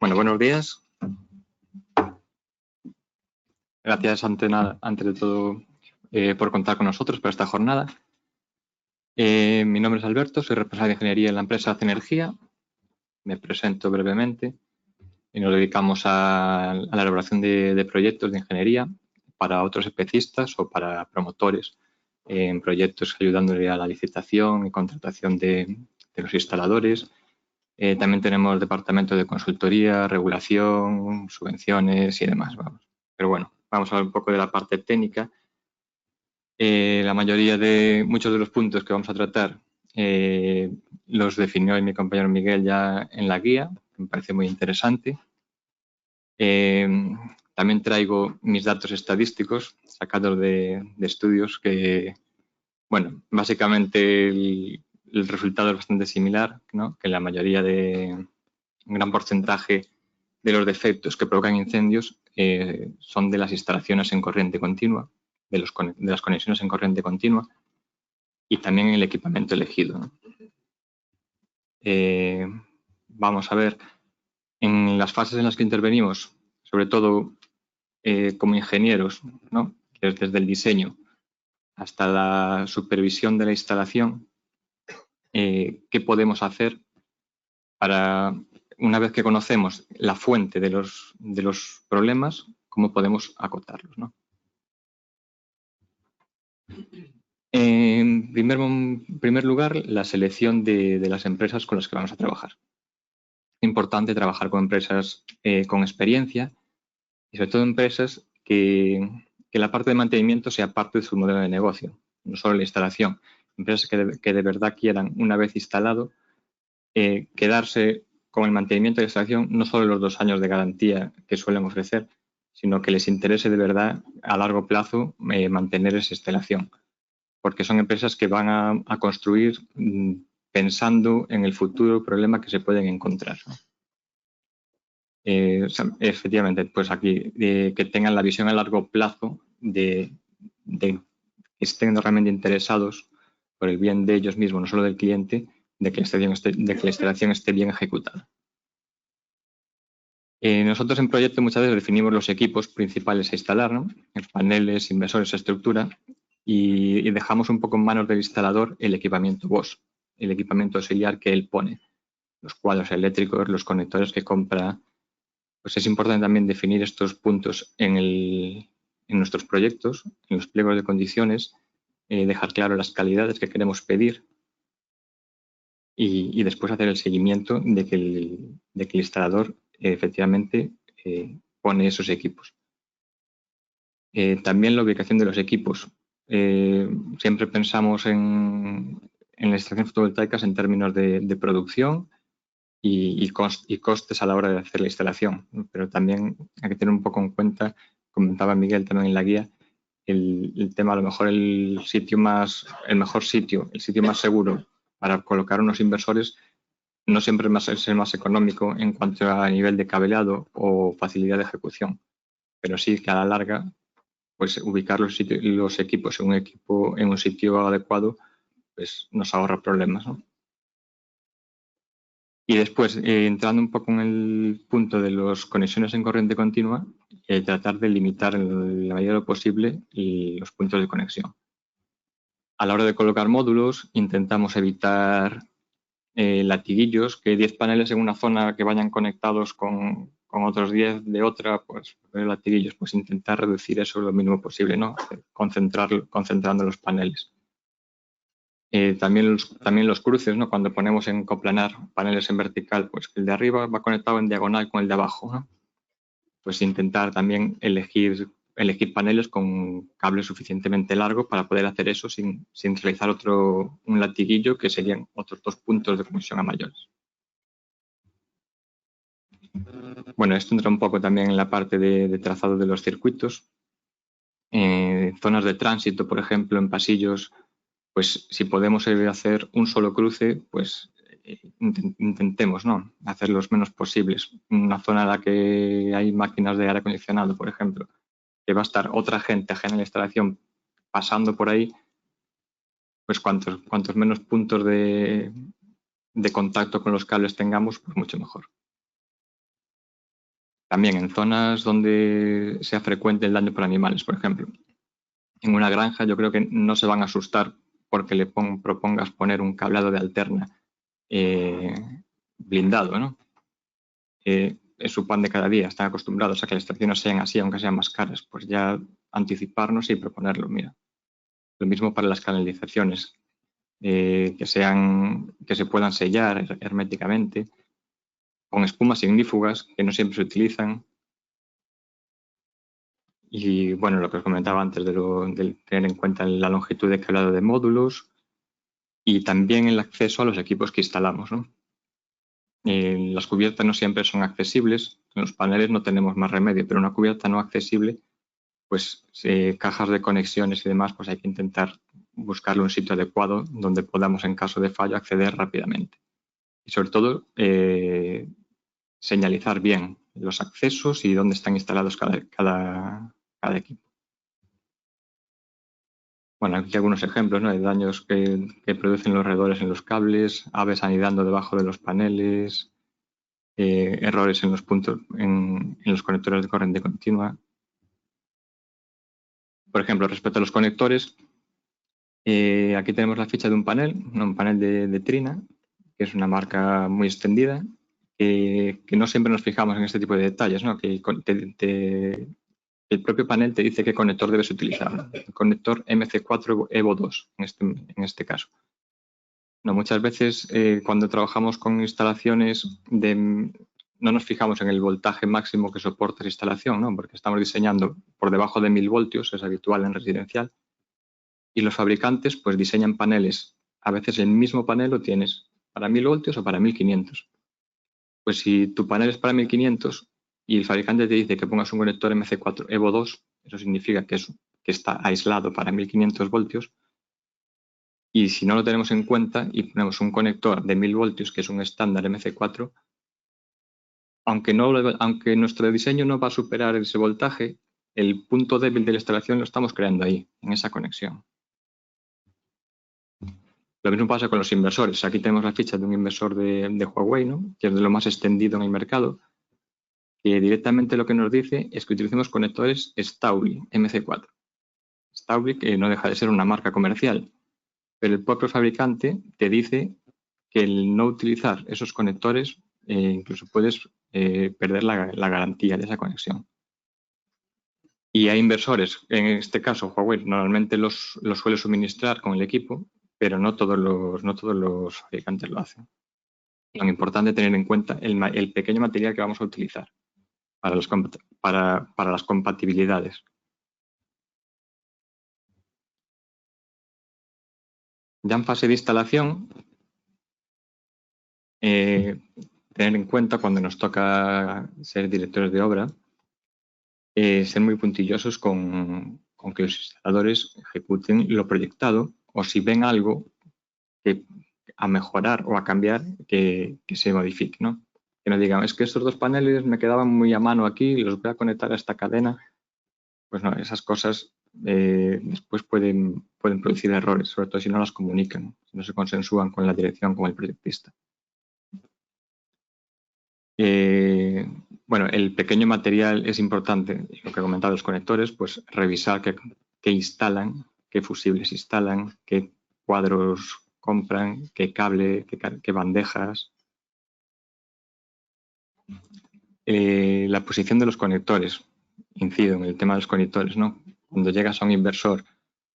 Bueno, buenos días. Gracias antes de todo por contar con nosotros para esta jornada. Mi nombre es Alberto, soy responsable de ingeniería en la empresa Cenergia. Me presento brevemente y nos dedicamos a la elaboración de proyectos de ingeniería para otros especistas o para promotores en proyectos ayudándole a la licitación y contratación de los instaladores. También tenemos departamento de consultoría, regulación, subvenciones y demás. Vamos. Pero bueno, vamos a hablar un poco de la parte técnica. Muchos de los puntos que vamos a tratar los definió mi compañero Miguel ya en la guía, que me parece muy interesante. También traigo mis datos estadísticos sacados de estudios que, bueno, básicamente el resultado es bastante similar, ¿no? Que la mayoría un gran porcentaje de los defectos que provocan incendios son de las instalaciones en corriente continua, de las conexiones en corriente continua y también en el equipamiento elegido, ¿no? Vamos a ver, en las fases en las que intervenimos, sobre todo como ingenieros, ¿no? Desde el diseño hasta la supervisión de la instalación, ¿qué podemos hacer para, una vez que conocemos la fuente de los problemas, cómo podemos acotarlos, ¿no? En primer lugar, la selección de las empresas con las que vamos a trabajar. Es importante trabajar con empresas con experiencia y sobre todo empresas que la parte de mantenimiento sea parte de su modelo de negocio, no solo la instalación. Empresas que de verdad quieran, una vez instalado, quedarse con el mantenimiento de la instalación, no solo los 2 años de garantía que suelen ofrecer, sino que les interese de verdad a largo plazo mantener esa instalación. Porque son empresas que van a construir pensando en el futuro problema que se pueden encontrar, ¿no? Efectivamente, pues aquí, que tengan la visión a largo plazo de que estén realmente interesados por el bien de ellos mismos, no solo del cliente, de que la instalación esté bien ejecutada. Nosotros en proyecto muchas veces definimos los equipos principales a instalar, ¿no? Paneles, inversores, estructura, y dejamos un poco en manos del instalador el equipamiento BOSS, el equipamiento auxiliar que él pone, los cuadros eléctricos, los conectores que compra. Pues es importante también definir estos puntos en nuestros proyectos, en los pliegos de condiciones, dejar claro las calidades que queremos pedir y después hacer el seguimiento de que el instalador efectivamente pone esos equipos. También la ubicación de los equipos. Siempre pensamos en las instalaciones fotovoltaicas en términos de producción y costes a la hora de hacer la instalación, pero también hay que tener un poco en cuenta, comentaba Miguel también en la guía, el tema, a lo mejor el sitio más seguro para colocar unos inversores no siempre es el más económico en cuanto a nivel de cableado o facilidad de ejecución, pero sí que a la larga, pues ubicar los equipos en un sitio adecuado, pues nos ahorra problemas, ¿no? Y después, entrando un poco en el punto de las conexiones en corriente continua, tratar de limitar en la medida de lo posible los puntos de conexión. A la hora de colocar módulos, intentamos evitar latiguillos, que 10 paneles en una zona que vayan conectados con otros 10 de otra, pues latiguillos, pues intentar reducir eso lo mínimo posible, ¿no? Concentrando los paneles. También los cruces, ¿no? Cuando ponemos en coplanar paneles en vertical, pues el de arriba va conectado en diagonal con el de abajo, ¿no? Pues intentar también elegir paneles con cable suficientemente largo para poder hacer eso sin realizar un latiguillo, que serían otros 2 puntos de conexión a mayores. Bueno, esto entra un poco también en la parte de trazado de los circuitos. Zonas de tránsito, por ejemplo, en pasillos, pues si podemos hacer un solo cruce, pues intentemos, ¿no? Hacer los menos posibles. Una zona en la que hay máquinas de aire acondicionado, por ejemplo, que va a estar otra gente ajena a la instalación pasando por ahí, pues cuantos menos puntos de contacto con los cables tengamos, pues mucho mejor. También en zonas donde sea frecuente el daño por animales, por ejemplo. En una granja yo creo que no se van a asustar porque le propongas poner un cableado de alterna blindado, ¿no? Es su pan de cada día, están acostumbrados a que las estaciones sean así, aunque sean más caras, pues ya anticiparnos y proponerlo, mira. Lo mismo para las canalizaciones, que se puedan sellar herméticamente, con espumas ignífugas, que no siempre se utilizan. Y bueno, lo que os comentaba antes de tener en cuenta la longitud de cableado de módulos y también el acceso a los equipos que instalamos, ¿no? Las cubiertas no siempre son accesibles, en los paneles no tenemos más remedio, pero una cubierta no accesible, pues cajas de conexiones y demás, pues hay que intentar buscarle un sitio adecuado donde podamos, en caso de fallo, acceder rápidamente. Y sobre todo, señalizar bien los accesos y dónde están instalados cada equipo. Bueno, aquí algunos ejemplos, ¿no?, de daños que producen los roedores en los cables, aves anidando debajo de los paneles, errores en los puntos, en los conectores de corriente continua. Por ejemplo, respecto a los conectores, aquí tenemos la ficha de un panel de Trina, que es una marca muy extendida, que no siempre nos fijamos en este tipo de detalles, ¿no? Que el propio panel te dice qué conector debes utilizar. El conector MC4 Evo 2, en este caso. No, muchas veces cuando trabajamos con instalaciones no nos fijamos en el voltaje máximo que soporta esa instalación, ¿no? Porque estamos diseñando por debajo de 1000 voltios, es habitual en residencial, y los fabricantes pues diseñan paneles. A veces el mismo panel lo tienes para 1000 voltios o para 1500. Pues si tu panel es para 1500 y el fabricante te dice que pongas un conector MC4 Evo 2, eso significa que está aislado para 1500 voltios. Y si no lo tenemos en cuenta y ponemos un conector de 1000 voltios, que es un estándar MC4, aunque nuestro diseño no va a superar ese voltaje, el punto débil de la instalación lo estamos creando ahí, en esa conexión. Lo mismo pasa con los inversores. Aquí tenemos la ficha de un inversor de Huawei, ¿no?, que es de lo más extendido en el mercado, que directamente lo que nos dice es que utilicemos conectores Staubli MC4. Staubli, que no deja de ser una marca comercial, pero el propio fabricante te dice que el no utilizar esos conectores incluso puedes perder la garantía de esa conexión. Y hay inversores, en este caso Huawei normalmente los suele suministrar con el equipo, pero no todos los fabricantes lo hacen. Lo importante es tener en cuenta el pequeño material que vamos a utilizar para las compatibilidades. Ya en fase de instalación, tener en cuenta cuando nos toca ser directores de obra, ser muy puntillosos con que los instaladores ejecuten lo proyectado, o si ven algo a mejorar o a cambiar, que se modifique, ¿no? Que no digan, es que estos dos paneles me quedaban muy a mano aquí y los voy a conectar a esta cadena. Pues no, esas cosas después pueden producir errores, sobre todo si no las comunican, si no se consensúan con la dirección, con el proyectista. Bueno, el pequeño material es importante, lo que he comentado, los conectores, pues revisar qué instalan, qué fusibles instalan, qué cuadros compran, qué cable, qué bandejas. La posición de los conectores, incido en el tema de los conectores, ¿no? Cuando llegas a un inversor,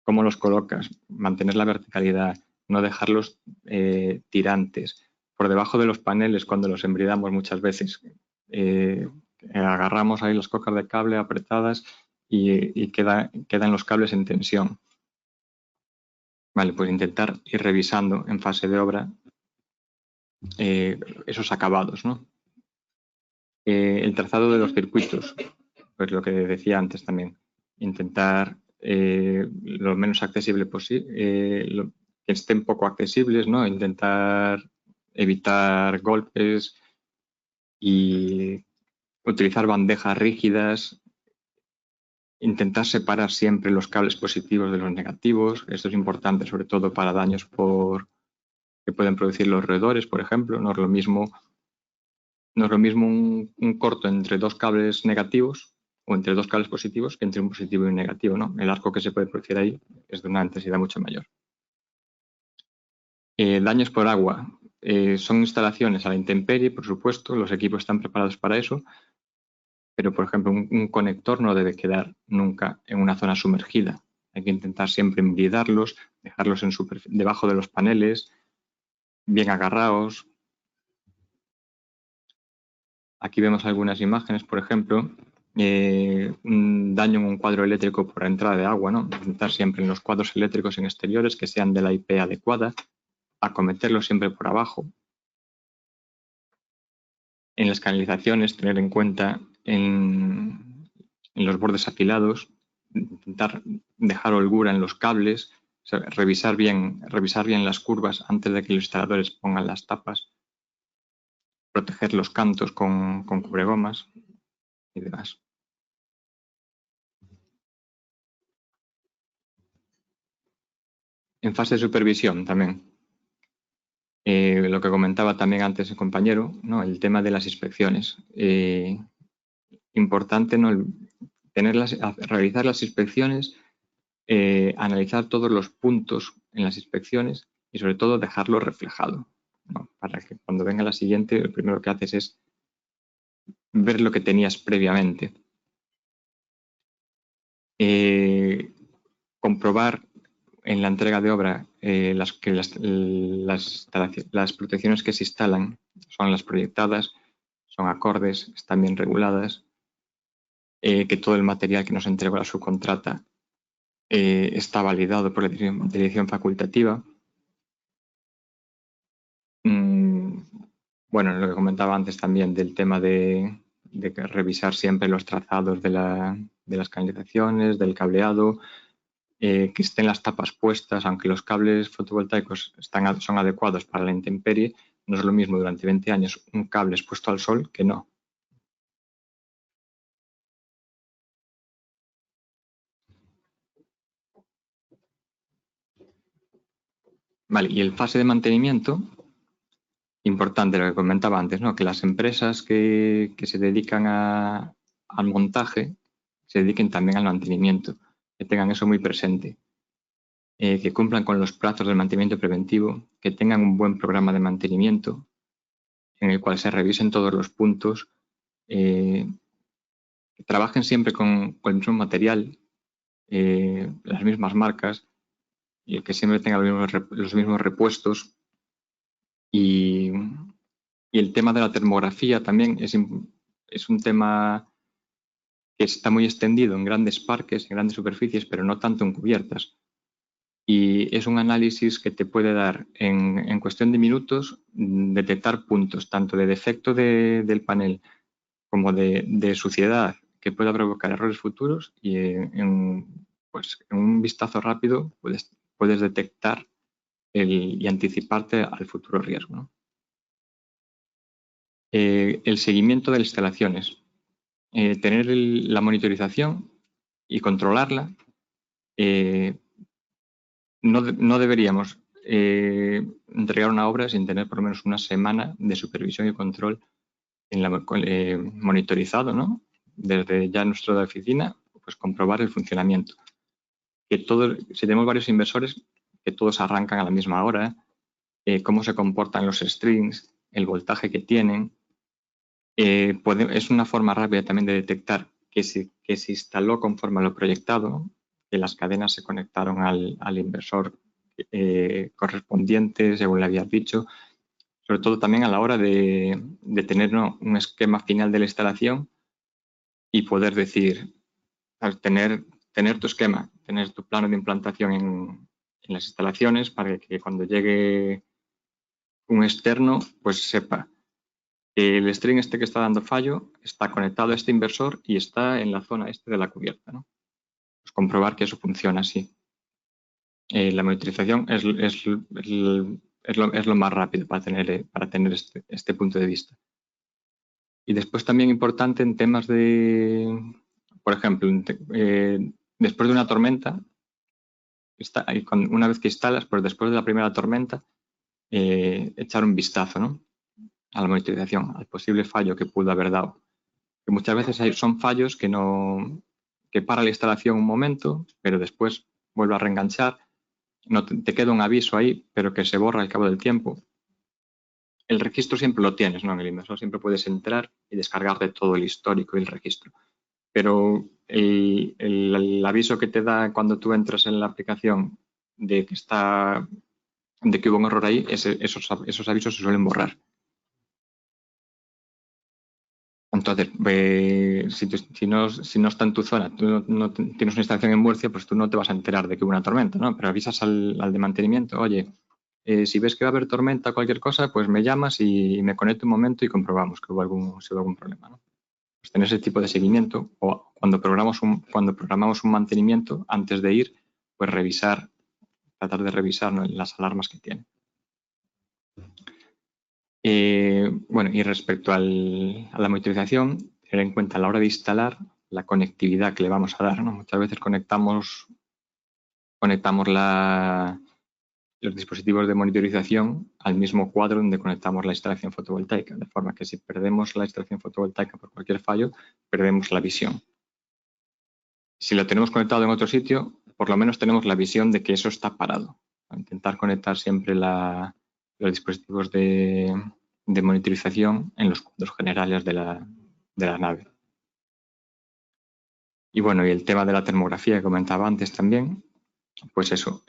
¿cómo los colocas? Mantener la verticalidad, no dejarlos tirantes. Por debajo de los paneles, cuando los embridamos muchas veces, agarramos ahí las cocas de cable apretadas y quedan los cables en tensión. Vale, pues intentar ir revisando en fase de obra esos acabados, ¿no? El trazado de los circuitos, pues lo que decía antes también, intentar lo menos accesible posible, que estén poco accesibles, ¿no? Intentar evitar golpes y utilizar bandejas rígidas, intentar separar siempre los cables positivos de los negativos. Esto es importante sobre todo para daños que pueden producir los roedores, por ejemplo. No es lo mismo No es lo mismo un corto entre dos cables negativos o entre dos cables positivos que entre un positivo y un negativo, ¿no? El arco que se puede producir ahí es de una intensidad mucho mayor. Daños por agua. Son instalaciones a la intemperie, por supuesto, los equipos están preparados para eso, pero, por ejemplo, un conector no debe quedar nunca en una zona sumergida. Hay que intentar siempre bridarlos, dejarlos debajo de los paneles, bien agarrados. Aquí vemos algunas imágenes, por ejemplo, un daño en un cuadro eléctrico por entrada de agua, ¿no? Intentar siempre en los cuadros eléctricos en exteriores que sean de la IP adecuada, acometerlos siempre por abajo. En las canalizaciones, tener en cuenta en los bordes afilados, intentar dejar holgura en los cables, o sea, revisar bien las curvas antes de que los instaladores pongan las tapas, proteger los cantos con cubregomas y demás. En fase de supervisión también. Lo que comentaba también antes el compañero, ¿no? El tema de las inspecciones. Importante, ¿no? Realizar las inspecciones, analizar todos los puntos en las inspecciones y sobre todo dejarlo reflejado, ¿no? Para que cuando venga la siguiente, lo primero que haces es ver lo que tenías previamente. Comprobar en la entrega de obra las protecciones que se instalan son las proyectadas, son acordes, están bien reguladas, que todo el material que nos entrega la subcontrata está validado por la dirección facultativa. Bueno, lo que comentaba antes también del tema de revisar siempre los trazados de las canalizaciones, del cableado, que estén las tapas puestas, aunque los cables fotovoltaicos son adecuados para la intemperie, no es lo mismo durante 20 años un cable expuesto al sol que no. Vale, y el fase de mantenimiento, importante lo que comentaba antes, ¿no? Que las empresas que se dedican al montaje se dediquen también al mantenimiento, que tengan eso muy presente. Que cumplan con los plazos del mantenimiento preventivo, que tengan un buen programa de mantenimiento en el cual se revisen todos los puntos, que trabajen siempre con el mismo material, las mismas marcas, y que siempre tengan los mismos repuestos. Y el tema de la termografía también es un tema que está muy extendido en grandes parques, en grandes superficies, pero no tanto en cubiertas. Y es un análisis que te puede dar en cuestión de minutos detectar puntos tanto de defecto del panel como de suciedad que pueda provocar errores futuros, y pues, en un vistazo rápido puedes detectar y anticiparte al futuro riesgo, ¿no? El seguimiento de las instalaciones. Tener la monitorización y controlarla. No deberíamos entregar una obra sin tener por lo menos una semana de supervisión y control monitorizado, ¿no? Desde ya nuestra oficina, pues comprobar el funcionamiento. Si tenemos varios inversores, que todos arrancan a la misma hora, cómo se comportan los strings, el voltaje que tienen. Es una forma rápida también de detectar que se instaló conforme a lo proyectado, ¿no? Que las cadenas se conectaron al inversor correspondiente, según le habías dicho, sobre todo también a la hora de tener, ¿no?, un esquema final de la instalación y poder decir, al tener tu esquema, tener tu plano de implantación en las instalaciones, para que cuando llegue un externo, pues sepa que el string que está dando fallo está conectado a este inversor y está en la zona de la cubierta, ¿no? Pues comprobar que eso funciona así. La monitorización es lo más rápido para tener este punto de vista. Y después también importante en temas de, por ejemplo, después de una tormenta, una vez que instalas, pues después de la primera tormenta, echar un vistazo, ¿no? a la monitorización, al posible fallo que pudo haber dado. Que muchas veces son fallos que para la instalación un momento, pero después vuelve a reenganchar, no te queda un aviso ahí, pero que se borra al cabo del tiempo. El registro siempre lo tienes, ¿no? En el inversor siempre puedes entrar y descargar de todo el histórico y el registro. Pero el aviso que te da cuando tú entras en la aplicación de que hubo un error ahí, esos avisos se suelen borrar. Entonces, si no está en tu zona, tú no tienes una instalación en Murcia, pues tú no te vas a enterar de que hubo una tormenta, ¿no? Pero avisas al de mantenimiento, oye, si ves que va a haber tormenta o cualquier cosa, pues me llamas y me conecto un momento y comprobamos que si hubo algún problema, ¿no? Pues tener ese tipo de seguimiento, o cuando programamos un mantenimiento, antes de ir, pues tratar de revisar, ¿no?, las alarmas que tiene. Bueno, y respecto a la monitorización, tener en cuenta a la hora de instalar la conectividad que le vamos a dar, ¿no? Muchas veces conectamos los dispositivos de monitorización al mismo cuadro donde conectamos la instalación fotovoltaica, de forma que si perdemos la instalación fotovoltaica por cualquier fallo, perdemos la visión. Si lo tenemos conectado en otro sitio, por lo menos tenemos la visión de que eso está parado. Intentar conectar siempre los dispositivos de monitorización en los cuadros generales de la nave. Y bueno, y el tema de la termografía que comentaba antes también, pues eso,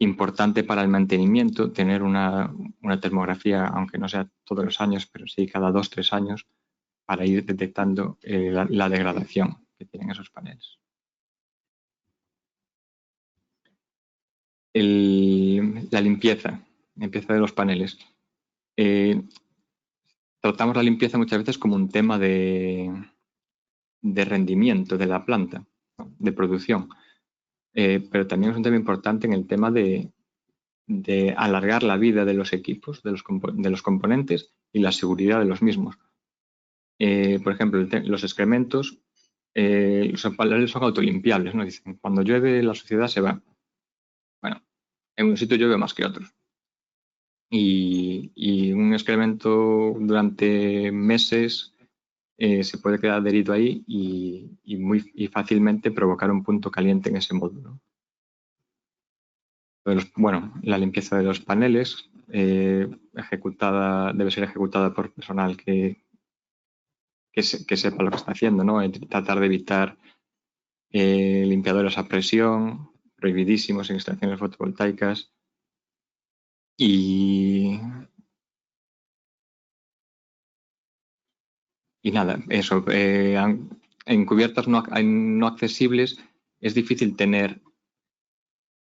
importante para el mantenimiento tener una termografía, aunque no sea todos los años, pero sí cada 2 o 3 años, para ir detectando la degradación que tienen esos paneles. La limpieza de los paneles. Tratamos la limpieza muchas veces como un tema de rendimiento de la planta, ¿no?, de producción. Pero también es un tema importante en el tema de alargar la vida de los equipos, de los componentes y la seguridad de los mismos. Por ejemplo, los excrementos, los paneles son autolimpiables, ¿no? Dicen, cuando llueve la suciedad se va. Bueno, en un sitio llueve más que otros. Y un excremento durante meses se puede quedar adherido ahí y fácilmente provocar un punto caliente en ese módulo. Bueno, la limpieza de los paneles debe ser ejecutada por personal que sepa lo que está haciendo, ¿no? Tratar de evitar limpiadores a presión, prohibidísimos en instalaciones fotovoltaicas. Y nada, eso. En cubiertas no accesibles es difícil tener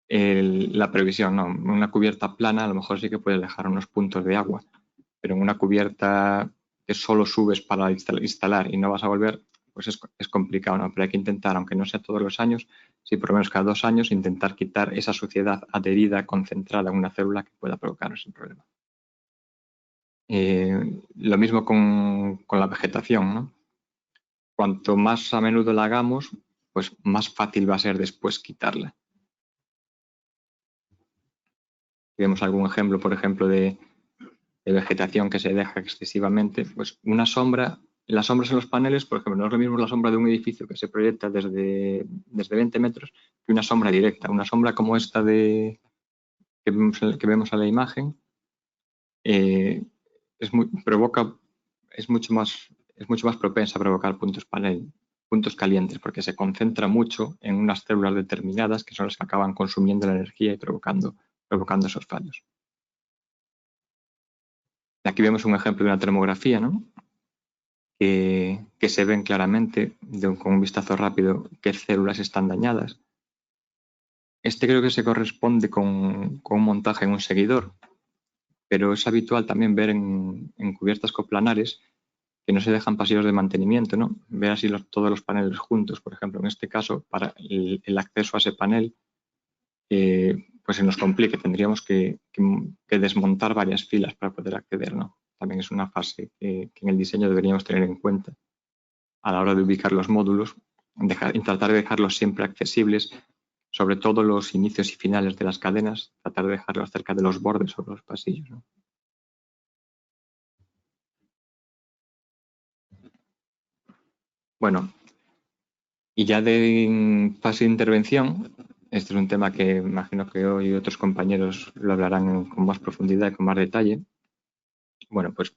la previsión, ¿no? Una cubierta plana a lo mejor sí que puedes dejar unos puntos de agua, pero en una cubierta que solo subes para instalar y no vas a volver, pues es complicado, ¿no? Pero hay que intentar, aunque no sea todos los años, sí por lo menos cada 2 años, intentar quitar esa suciedad adherida, concentrada en una célula que pueda provocar ese problema. Lo mismo con la vegetación, ¿no? Cuanto más a menudo la hagamos, pues más fácil va a ser después quitarla. Si vemos algún ejemplo, por ejemplo, de vegetación que se deja excesivamente, pues las sombras en los paneles, por ejemplo, no es lo mismo la sombra de un edificio que se proyecta desde 20 metros que una sombra directa. Una sombra como esta que vemos en la imagen es mucho más propensa a provocar puntos calientes, porque se concentra mucho en unas células determinadas que son las que acaban consumiendo la energía y provocando esos fallos. Aquí vemos un ejemplo de una termografía, ¿no?, que se ven claramente con un vistazo rápido qué células están dañadas. Este creo que se corresponde con un montaje en un seguidor, pero es habitual también ver en cubiertas coplanares que no se dejan pasillos de mantenimiento, ¿no? Ver así todos los paneles juntos, por ejemplo. En este caso, para el acceso a ese panel, pues se nos complique. Tendríamos que desmontar varias filas para poder acceder, ¿no? También es una fase que en el diseño deberíamos tener en cuenta a la hora de ubicar los módulos, tratar de dejarlos siempre accesibles, sobre todo los inicios y finales de las cadenas, tratar de dejarlos cerca de los bordes o los pasillos, ¿no? Bueno, y ya de fase de intervención, este es un tema que imagino que hoy otros compañeros lo hablarán con más profundidad y con más detalle. Bueno, pues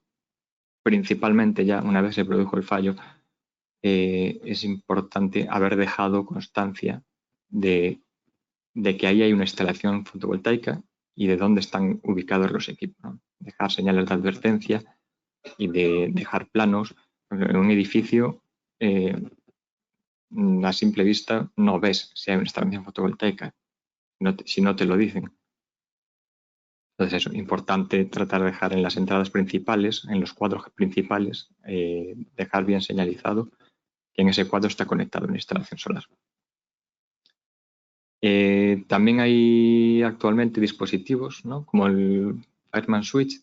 principalmente ya una vez se produjo el fallo, es importante haber dejado constancia de que ahí hay una instalación fotovoltaica y de dónde están ubicados los equipos, ¿no? Dejar señales de advertencia y de dejar planos. En un edificio, a simple vista, no ves si hay una instalación fotovoltaica, si no te lo dicen. Entonces, es importante tratar de dejar en las entradas principales, en los cuadros principales, dejar bien señalizado que en ese cuadro está conectado una instalación solar. También hay actualmente dispositivos, ¿no?, como el Fireman Switch,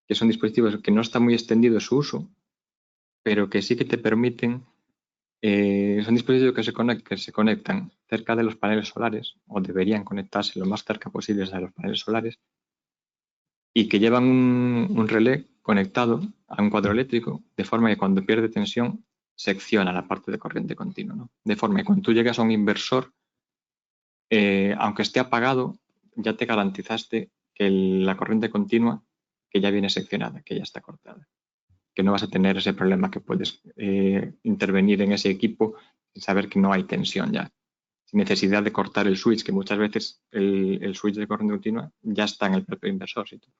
que son dispositivos que no está muy extendido su uso, pero que sí que te permiten, son dispositivos que se conectan cerca de los paneles solares, o deberían conectarse lo más cerca posible a los paneles solares, y que llevan un relé conectado a un cuadro eléctrico, de forma que cuando pierde tensión secciona la parte de corriente continua, ¿no? De forma que cuando tú llegas a un inversor, aunque esté apagado, ya te garantizaste que la corriente continua, que ya viene seccionada, que ya está cortada, que no vas a tener ese problema que puedes intervenir en ese equipo sin saber que no hay tensión ya, sin necesidad de cortar el switch, que muchas veces el switch de corriente continua ya está en el propio inversor. Si tú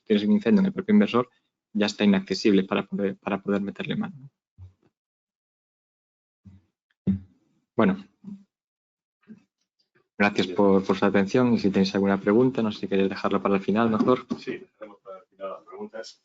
tienes un incendio en el propio inversor, ya está inaccesible para poder meterle mano. Bueno, gracias por su atención, y si tenéis alguna pregunta, no sé si queréis dejarlo para el final mejor. Sí, dejaremos para el final las preguntas.